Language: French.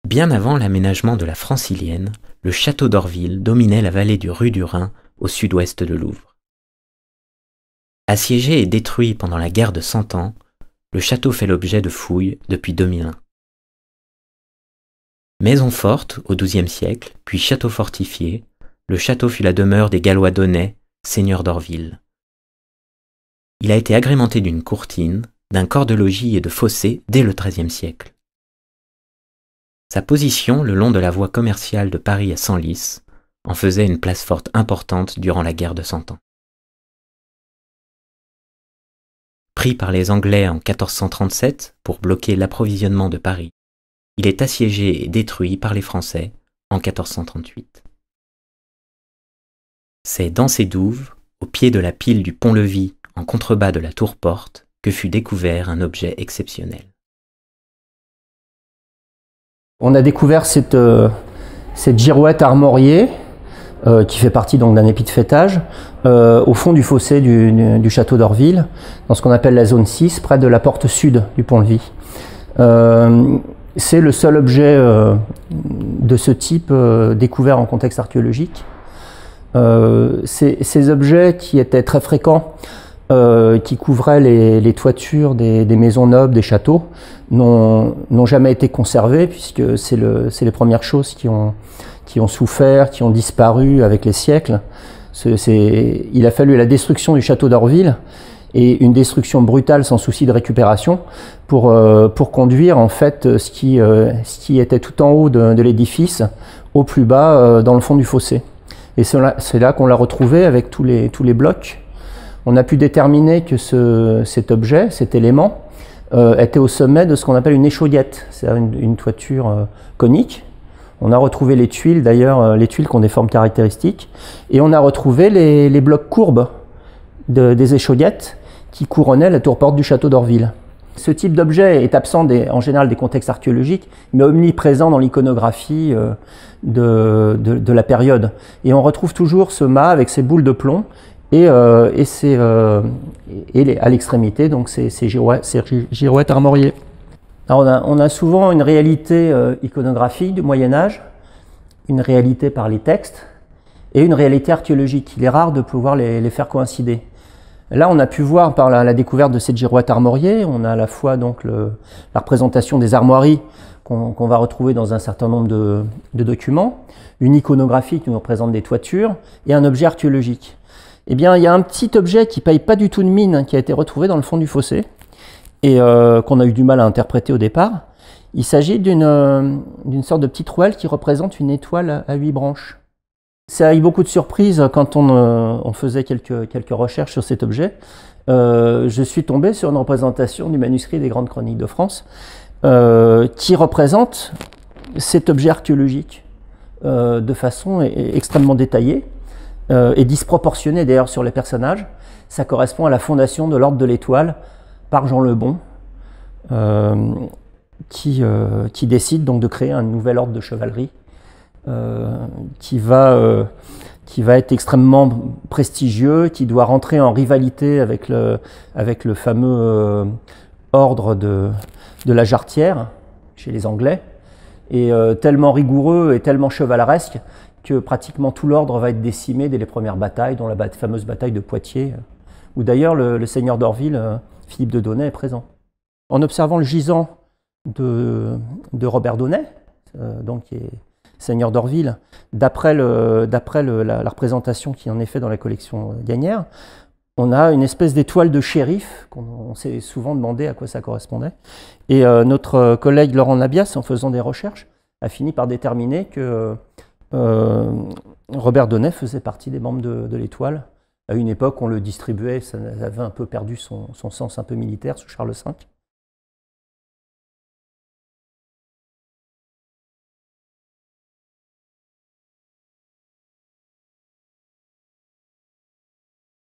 Bien avant l'aménagement de la Francilienne, le château d'Orville dominait la vallée du Rue du Rhin au sud-ouest de Louvres. Assiégé et détruit pendant la guerre de Cent Ans, le château fait l'objet de fouilles depuis 2001. Maison forte au XIIe siècle, puis château fortifié, le château fut la demeure des Gallois d'Aunay, seigneurs d'Orville. Il a été agrémenté d'une courtine, d'un corps de logis et de fossés dès le XIIIe siècle. Sa position le long de la voie commerciale de Paris à Senlis en faisait une place forte importante durant la guerre de Cent Ans. Pris par les Anglais en 1437 pour bloquer l'approvisionnement de Paris, il est assiégé et détruit par les Français en 1438. C'est dans ces douves, au pied de la pile du pont-levis en contrebas de la tour-porte, que fut découvert un objet exceptionnel. On a découvert cette girouette armoriée qui fait partie donc d'un épi de fêtage au fond du fossé du château d'Orville, dans ce qu'on appelle la zone 6, près de la porte sud du pont-levis. C'est le seul objet de ce type découvert en contexte archéologique. Ces objets qui étaient très fréquents, qui couvraient les toitures des maisons nobles, des châteaux, n'ont jamais été conservés, puisque c'est les premières choses qui ont souffert, qui ont disparu avec les siècles. Il a fallu la destruction du château d'Orville et une destruction brutale sans souci de récupération pour conduire en fait ce qui était tout en haut de l'édifice au plus bas dans le fond du fossé. Et c'est là qu'on l'a retrouvé avec tous les blocs. On a pu déterminer que cet objet, cet élément, était au sommet de ce qu'on appelle une échaudiette, c'est-à-dire une toiture conique. On a retrouvé les tuiles, d'ailleurs, les tuiles qui ont des formes caractéristiques, et on a retrouvé les blocs courbes des échaudiettes qui couronnaient la tour-porte du château d'Orville. Ce type d'objet est absent en général des contextes archéologiques, mais omniprésent dans l'iconographie de la période. Et on retrouve toujours ce mât avec ses boules de plomb, et à l'extrémité, donc ces girouettes armoriées. Alors on a souvent une réalité iconographique du Moyen-Âge, une réalité par les textes, et une réalité archéologique. Il est rare de pouvoir les faire coïncider. Là, on a pu voir par la découverte de cette girouette armoriée, on a à la fois donc la représentation des armoiries qu'on va retrouver dans un certain nombre de documents, une iconographie qui nous représente des toitures, et un objet archéologique. Eh bien, il y a un petit objet qui ne paye pas du tout de mine, qui a été retrouvé dans le fond du fossé, et qu'on a eu du mal à interpréter au départ. Il s'agit d'une sorte de petite rouelle qui représente une étoile à 8 branches. C'est avec beaucoup de surprise quand on faisait quelques recherches sur cet objet. Je suis tombé sur une représentation du manuscrit des Grandes Chroniques de France qui représente cet objet archéologique de façon extrêmement détaillée et disproportionnée d'ailleurs sur les personnages. Ça correspond à la fondation de l'Ordre de l'Étoile par Jean le Bon, qui décide donc de créer un nouvel ordre de chevalerie qui va être extrêmement prestigieux, qui doit rentrer en rivalité avec le fameux ordre de la Jarretière chez les Anglais, et tellement rigoureux et tellement chevaleresque que pratiquement tout l'ordre va être décimé dès les premières batailles, dont la fameuse bataille de Poitiers, où d'ailleurs le seigneur d'Orville, Philippe de Donay, est présent. En observant le gisant de Robert d'Aunay, donc qui est seigneur d'Orville, d'après la représentation qui en est faite dans la collection Gagnère, on a une espèce d'étoile de shérif, qu'on s'est souvent demandé à quoi ça correspondait. Et notre collègue Laurent Nabias, en faisant des recherches, a fini par déterminer que Robert d'Aunay faisait partie des membres de l'étoile. À une époque, on le distribuait, ça avait un peu perdu son sens un peu militaire sous Charles V.